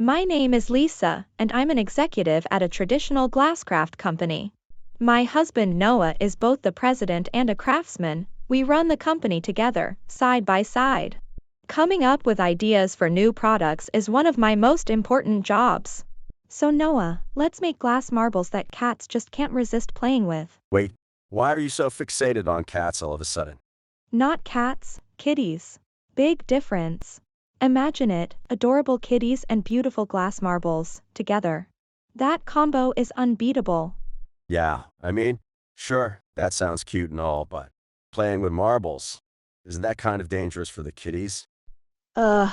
My name is Lisa, and I'm an executive at a traditional glasscraft company. My husband Noah is both the president and a craftsman. We run the company together, side by side. Coming up with ideas for new products is one of my most important jobs. So Noah, let's make glass marbles that cats just can't resist playing with. Wait, why are you so fixated on cats all of a sudden? Not cats, kitties. Big difference. Imagine it, adorable kitties and beautiful glass marbles, together. That combo is unbeatable. Yeah, sure, that sounds cute and all, but playing with marbles, isn't that kind of dangerous for the kitties? Ugh.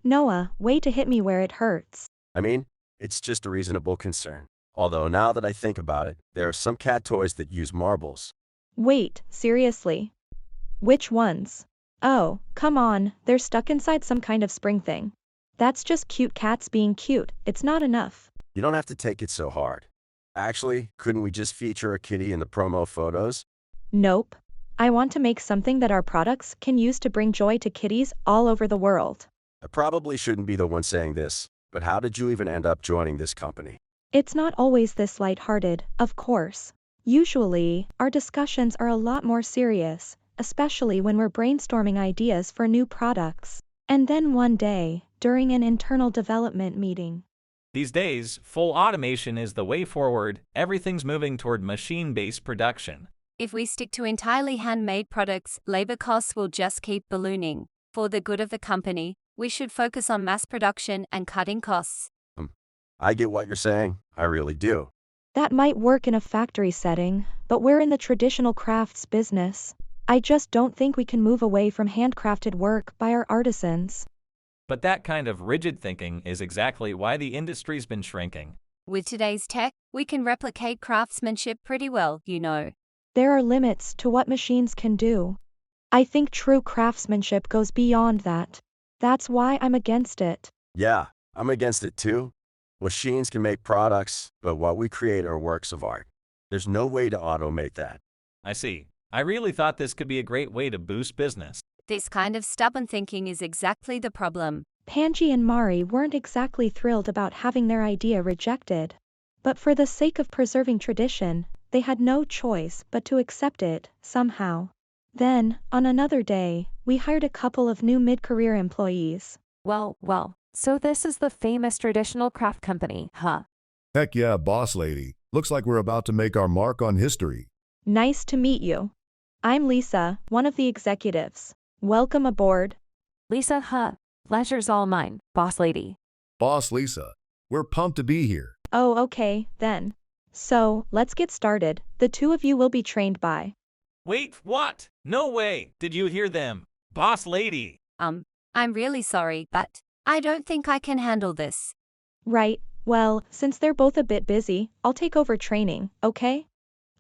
Noah, way to hit me where it hurts. It's just a reasonable concern. Although now that I think about it, there are some cat toys that use marbles. Wait, seriously? Which ones? Oh, come on, they're stuck inside some kind of spring thing. That's just cute cats being cute, it's not enough. You don't have to take it so hard. Actually, couldn't we just feature a kitty in the promo photos? Nope. I want to make something that our products can use to bring joy to kitties all over the world. I probably shouldn't be the one saying this, but how did you even end up joining this company? It's not always this lighthearted, of course. Usually, our discussions are a lot more serious, especially when we're brainstorming ideas for new products. And then one day, during an internal development meeting. These days, full automation is the way forward. Everything's moving toward machine-based production. If we stick to entirely handmade products, labor costs will just keep ballooning. For the good of the company, we should focus on mass production and cutting costs. I get what you're saying, I really do. That might work in a factory setting, but we're in the traditional crafts business. I just don't think we can move away from handcrafted work by our artisans. But that kind of rigid thinking is exactly why the industry's been shrinking. With today's tech, we can replicate craftsmanship pretty well, you know. There are limits to what machines can do. I think true craftsmanship goes beyond that. That's why I'm against it. Yeah, I'm against it too. Machines can make products, but what we create are works of art. There's no way to automate that. I see. I really thought this could be a great way to boost business. This kind of stubborn thinking is exactly the problem. Panji and Mari weren't exactly thrilled about having their idea rejected. But for the sake of preserving tradition, they had no choice but to accept it, somehow. Then, on another day, we hired a couple of new mid-career employees. Well, so this is the famous traditional craft company, huh? Heck yeah, boss lady. Looks like we're about to make our mark on history. Nice to meet you. I'm Lisa, one of the executives. Welcome aboard. Lisa, huh? Pleasure's all mine, boss lady. Boss Lisa, we're pumped to be here. Oh, okay, then. So, let's get started. The two of you will be trained by. Wait, what? No way! Did you hear them? Boss lady! I'm really sorry, but I don't think I can handle this. Right, well, since they're both a bit busy, I'll take over training, okay?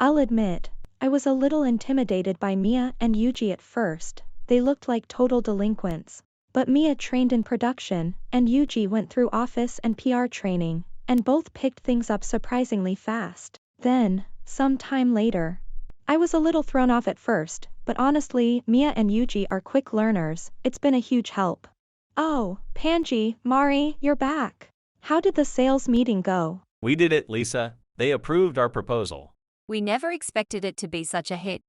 I'll admit, I was a little intimidated by Mia and Yuji at first. They looked like total delinquents. But Mia trained in production, and Yuji went through office and PR training, and both picked things up surprisingly fast. Then, some time later, I was a little thrown off at first, but honestly, Mia and Yuji are quick learners. It's been a huge help. Oh, Panji, Mari, you're back. How did the sales meeting go? We did it, Lisa. They approved our proposal. We never expected it to be such a hit.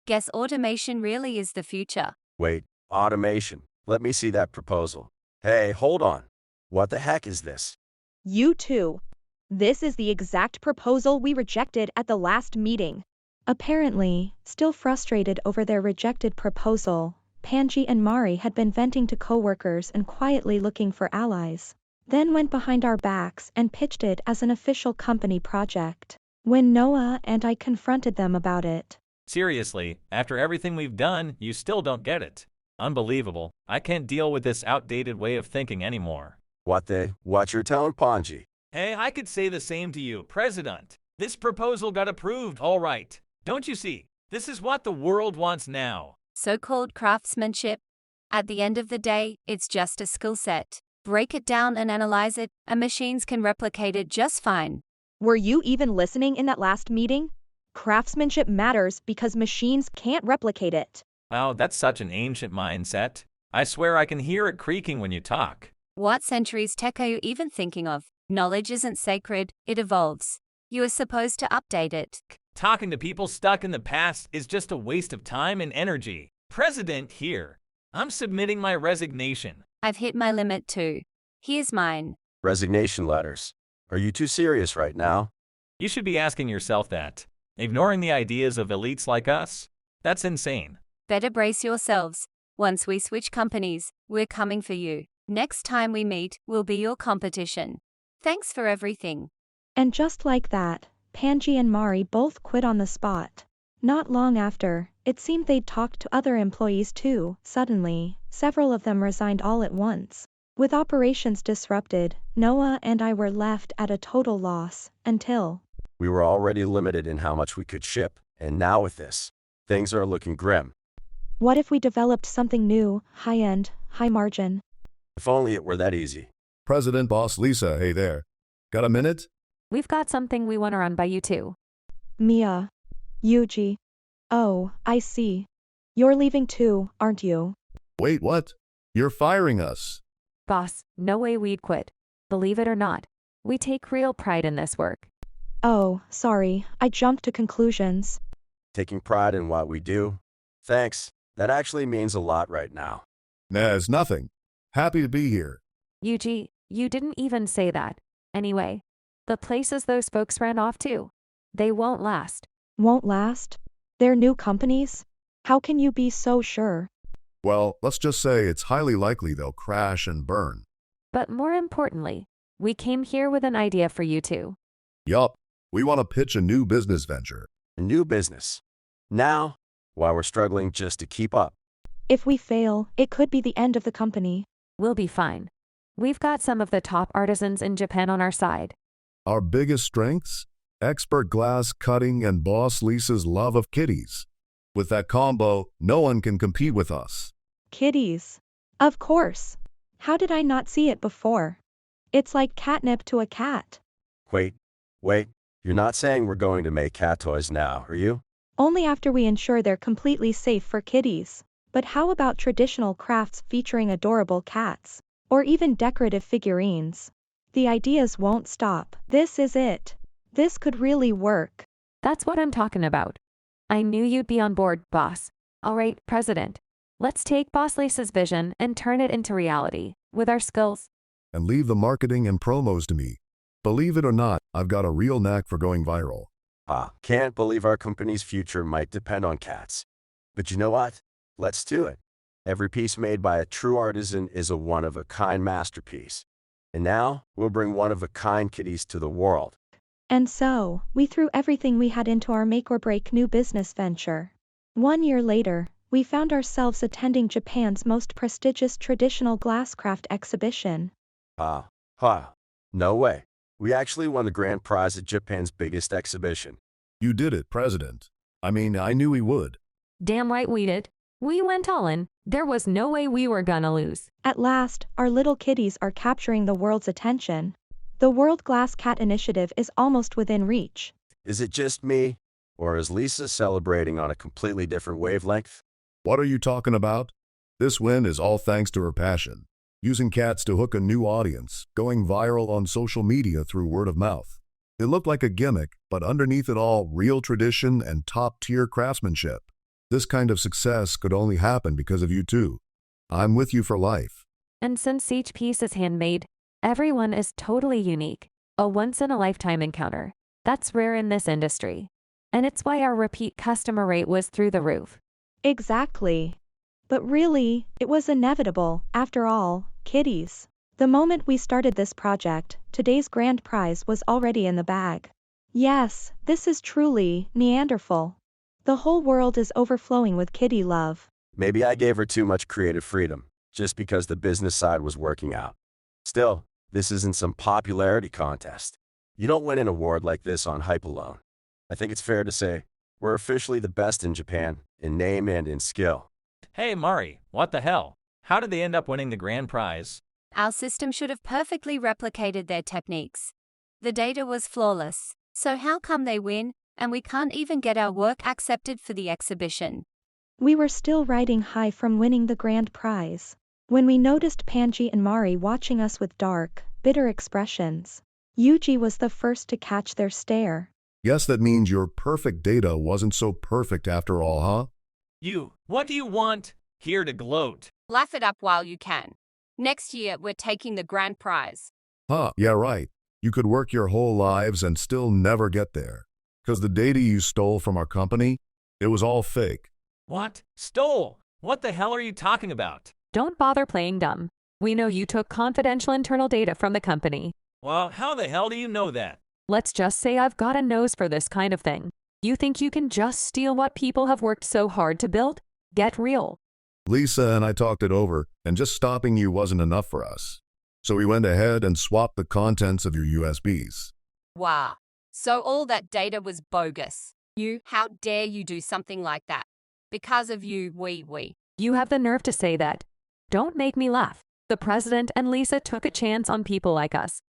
Guess automation really is the future. Wait, automation. Let me see that proposal. Hey, hold on. What the heck is this? You too. This is the exact proposal we rejected at the last meeting. Apparently, still frustrated over their rejected proposal, Panji and Mari had been venting to coworkers and quietly looking for allies. Then went behind our backs and pitched it as an official company project. When Noah and I confronted them about it. Seriously, after everything we've done, you still don't get it. Unbelievable. I can't deal with this outdated way of thinking anymore. What you're telling Panji? Hey, I could say the same to you, President. This proposal got approved, all right. Don't you see? This is what the world wants now. So-called craftsmanship. At the end of the day, it's just a skill set. Break it down and analyze it, and machines can replicate it just fine. Were you even listening in that last meeting? Craftsmanship matters because machines can't replicate it. Wow, that's such an ancient mindset. I swear I can hear it creaking when you talk. What centuries tech are you even thinking of? Knowledge isn't sacred, it evolves. You are supposed to update it. Talking to people stuck in the past is just a waste of time and energy. President here. I'm submitting my resignation. I've hit my limit too. Here's mine. Resignation letters. Are you too serious right now? You should be asking yourself that. Ignoring the ideas of elites like us? That's insane. Better brace yourselves. Once we switch companies, we're coming for you. Next time we meet, we'll be your competition. Thanks for everything. And just like that, Panji and Mari both quit on the spot. Not long after, it seemed they'd talked to other employees too. Suddenly, several of them resigned all at once. With operations disrupted, Noah and I were left at a total loss, until We were already limited in how much we could ship, and now with this, things are looking grim. what if we developed something new, high-end, high-margin? If only it were that easy. President Boss Lisa, hey there. Got a minute? We've got something we want to run by you too. Mia. Yuji. Oh, I see. You're leaving too, aren't you? Wait, what? You're firing us. Boss, no way we'd quit. Believe it or not, we take real pride in this work. Oh, sorry, I jumped to conclusions. Taking pride in what we do? Thanks. That actually means a lot right now. Nah, it's nothing. Happy to be here. Yuji, you didn't even say that. Anyway, the places those folks ran off to, they won't last. Won't last? They're new companies? How can you be so sure? Well, let's just say it's highly likely they'll crash and burn. But more importantly, we came here with an idea for you two. Yup, we want to pitch a new business venture. A new business. Now, while we're struggling just to keep up. If we fail, it could be the end of the company. We'll be fine. We've got some of the top artisans in Japan on our side. Our biggest strengths? Expert glass cutting and Boss Lisa's love of kitties. With that combo, no one can compete with us. Kitties. Of course. How did I not see it before? It's like catnip to a cat. Wait. You're not saying we're going to make cat toys now, are you? Only after we ensure they're completely safe for kitties. But how about traditional crafts featuring adorable cats? Or even decorative figurines? The ideas won't stop. This is it. This could really work. That's what I'm talking about. I knew you'd be on board, boss. All right, President. Let's take Boss Lisa's vision and turn it into reality, with our skills. And leave the marketing and promos to me. Believe it or not, I've got a real knack for going viral. Can't believe our company's future might depend on cats. But you know what? Let's do it. Every piece made by a true artisan is a one-of-a-kind masterpiece. And now, we'll bring one-of-a-kind kitties to the world. And so, we threw everything we had into our make-or-break new business venture. 1 year later, we found ourselves attending Japan's most prestigious traditional glasscraft exhibition. No way. We actually won the grand prize at Japan's biggest exhibition. You did it, President. I mean, I knew we would. Damn right we did. We went all in. There was no way we were gonna lose. At last, our little kitties are capturing the world's attention. The World Glass Cat Initiative is almost within reach. Is it just me? Or is Lisa celebrating on a completely different wavelength? What are you talking about? This win is all thanks to her passion. Using cats to hook a new audience, going viral on social media through word of mouth. It looked like a gimmick, but underneath it all, real tradition and top-tier craftsmanship. This kind of success could only happen because of you two. I'm with you for life. And since each piece is handmade, everyone is totally unique. A once-in-a-lifetime encounter. That's rare in this industry. And it's why our repeat customer rate was through the roof. Exactly. But really, it was inevitable, after all, kitties. The moment we started this project, today's grand prize was already in the bag. Yes, this is truly Neanderthal. The whole world is overflowing with kitty love. Maybe I gave her too much creative freedom, just because the business side was working out. Still, this isn't some popularity contest. You don't win an award like this on hype alone. I think it's fair to say, we're officially the best in Japan, in name and in skill. Hey Mari, what the hell? How did they end up winning the grand prize? Our system should have perfectly replicated their techniques. The data was flawless. So how come they win, and we can't even get our work accepted for the exhibition? We were still riding high from winning the grand prize. When we noticed Panji and Mari watching us with dark, bitter expressions, Yuji was the first to catch their stare. Yes, that means your perfect data wasn't so perfect after all, huh? What do you want? Here to gloat. Laugh it up while you can. Next year, we're taking the grand prize. Huh, yeah, right. You could work your whole lives and still never get there. Because the data you stole from our company, it was all fake. What? Stole? What the hell are you talking about? Don't bother playing dumb. We know you took confidential internal data from the company. Well, how the hell do you know that? Let's just say I've got a nose for this kind of thing. You think you can just steal what people have worked so hard to build? Get real. Lisa and I talked it over, and just stopping you wasn't enough for us. So we went ahead and swapped the contents of your USBs. Wow. So all that data was bogus. How dare you do something like that? Because of you, we. You have the nerve to say that. Don't make me laugh. The president and Lisa took a chance on people like us.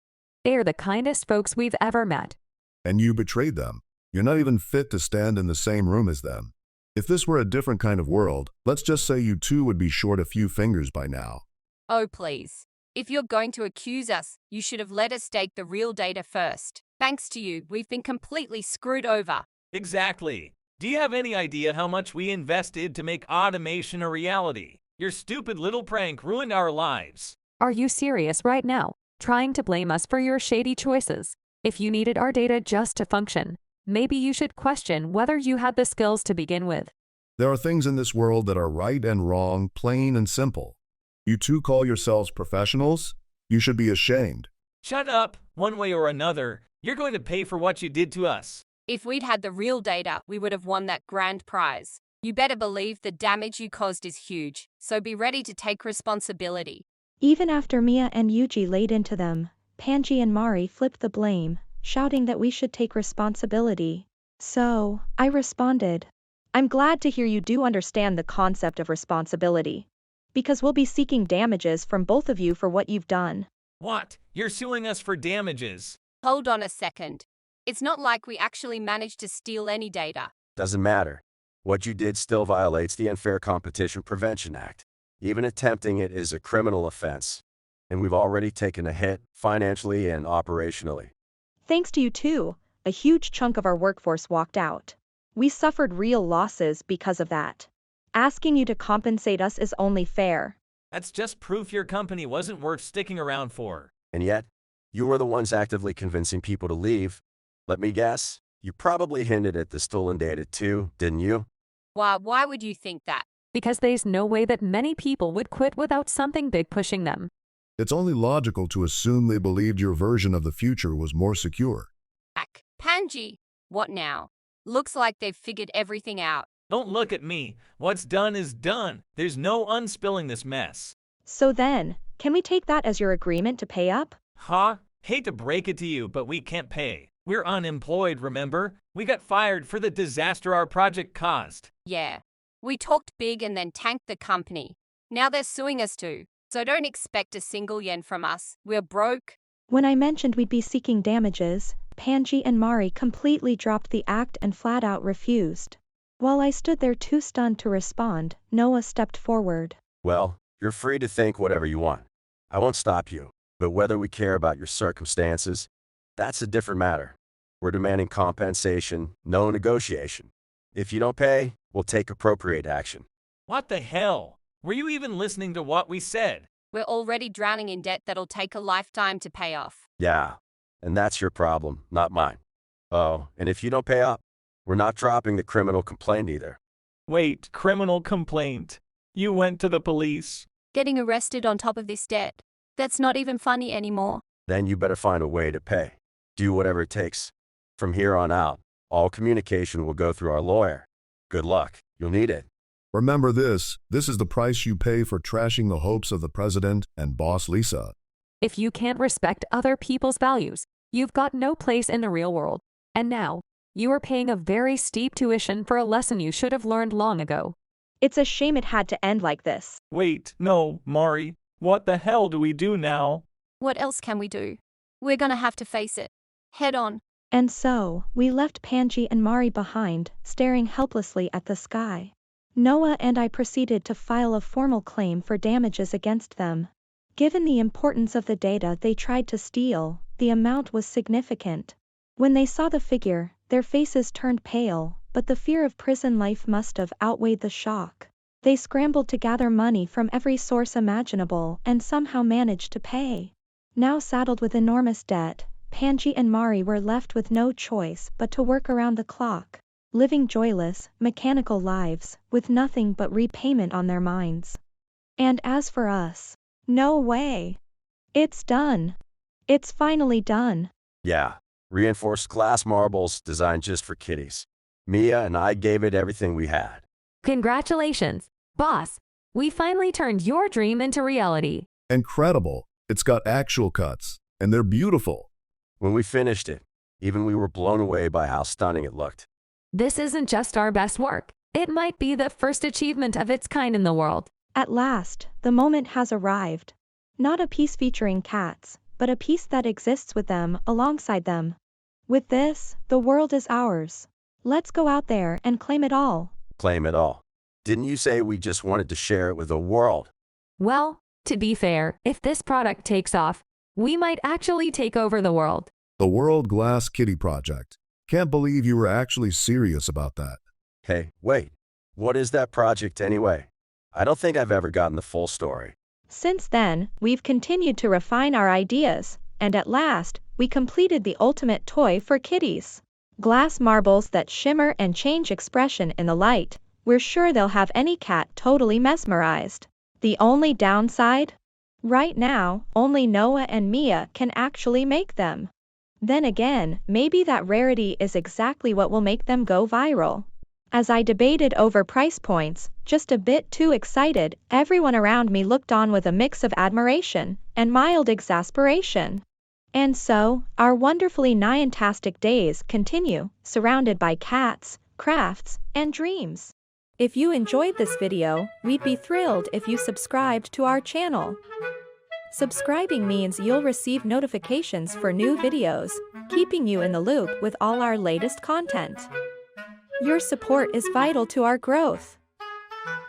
They're the kindest folks we've ever met. And you betrayed them. You're not even fit to stand in the same room as them. If this were a different kind of world, let's just say you two would be short a few fingers by now. Oh, please. If you're going to accuse us, you should have let us stake the real data first. Thanks to you, we've been completely screwed over. Exactly. Do you have any idea how much we invested to make automation a reality? Your stupid little prank ruined our lives. Are you serious right now? Trying to blame us for your shady choices? If you needed our data just to function, maybe you should question whether you had the skills to begin with. There are things in this world that are right and wrong, plain and simple. You two call yourselves professionals? You should be ashamed. Shut up. One way or another, you're going to pay for what you did to us. If we'd had the real data, we would have won that grand prize. You better believe the damage you caused is huge, so be ready to take responsibility. Even after Mia and Yuji laid into them, Panji and Mari flipped the blame, shouting that we should take responsibility. So, I responded, I'm glad to hear you do understand the concept of responsibility. Because we'll be seeking damages from both of you for what you've done. What? You're suing us for damages? Hold on a second. It's not like we actually managed to steal any data. Doesn't matter. What you did still violates the Unfair Competition Prevention Act. Even attempting it is a criminal offense. And we've already taken a hit, financially and operationally. Thanks to you too, a huge chunk of our workforce walked out. We suffered real losses because of that. Asking you to compensate us is only fair. That's just proof your company wasn't worth sticking around for. And yet, you were the ones actively convincing people to leave. Let me guess, you probably hinted at the stolen data too, didn't you? Why would you think that? Because there's no way that many people would quit without something big pushing them. It's only logical to assume they believed your version of the future was more secure. Panji, what now? Looks like they've figured everything out. Don't look at me. What's done is done. There's no unspilling this mess. So then, can we take that as your agreement to pay up? Huh? Hate to break it to you, but we can't pay. We're unemployed, remember? We got fired for the disaster our project caused. Yeah. We talked big and then tanked the company. Now they're suing us too. So don't expect a single yen from us. We're broke. When I mentioned we'd be seeking damages, Panji and Mari completely dropped the act and flat out refused. While I stood there too stunned to respond, Noah stepped forward. Well, you're free to think whatever you want. I won't stop you. But whether we care about your circumstances, that's a different matter. We're demanding compensation, no negotiation. If you don't pay, we'll take appropriate action. What the hell? Were you even listening to what we said? We're already drowning in debt that'll take a lifetime to pay off. Yeah, and that's your problem, not mine. Oh, and if you don't pay up, we're not dropping the criminal complaint either. Wait, criminal complaint? You went to the police? Getting arrested on top of this debt. That's not even funny anymore. Then you better find a way to pay. Do whatever it takes. From here on out, all communication will go through our lawyer. Good luck. You'll need it. Remember this is the price you pay for trashing the hopes of the president and boss Lisa. If you can't respect other people's values, you've got no place in the real world. And now, you are paying a very steep tuition for a lesson you should have learned long ago. It's a shame it had to end like this. Wait, no, Mari. What the hell do we do now? What else can we do? We're gonna have to face it. Head on. And so, we left Panji and Mari behind, staring helplessly at the sky. Noah and I proceeded to file a formal claim for damages against them. Given the importance of the data they tried to steal, the amount was significant. When they saw the figure, their faces turned pale, but the fear of prison life must have outweighed the shock. They scrambled to gather money from every source imaginable and somehow managed to pay. Now saddled with enormous debt, Panji and Mari were left with no choice but to work around the clock, living joyless, mechanical lives, with nothing but repayment on their minds. And as for us, no way. It's done. It's finally done. Yeah, reinforced glass marbles designed just for kitties. Mia and I gave it everything we had. Congratulations, boss. We finally turned your dream into reality. Incredible. It's got actual cuts, and they're beautiful. When we finished it, even we were blown away by how stunning it looked. This isn't just our best work. It might be the first achievement of its kind in the world. At last, the moment has arrived. Not a piece featuring cats, but a piece that exists with them, alongside them. With this, the world is ours. Let's go out there and claim it all. Claim it all. Didn't you say we just wanted to share it with the world? Well, to be fair, if this product takes off, we might actually take over the world. The World Glass Kitty Project. Can't believe you were actually serious about that. Hey, wait. What is that project anyway? I don't think I've ever gotten the full story. Since then, we've continued to refine our ideas, and at last, we completed the ultimate toy for kitties. Glass marbles that shimmer and change expression in the light. We're sure they'll have any cat totally mesmerized. The only downside? Right now, only Noah and Mia can actually make them. Then again, maybe that rarity is exactly what will make them go viral. As I debated over price points, just a bit too excited, everyone around me looked on with a mix of admiration and mild exasperation. And so, our wonderfully niantastic days continue, surrounded by cats, crafts, and dreams. If you enjoyed this video, we'd be thrilled if you subscribed to our channel. Subscribing means you'll receive notifications for new videos, keeping you in the loop with all our latest content. Your support is vital to our growth.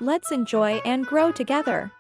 Let's enjoy and grow together.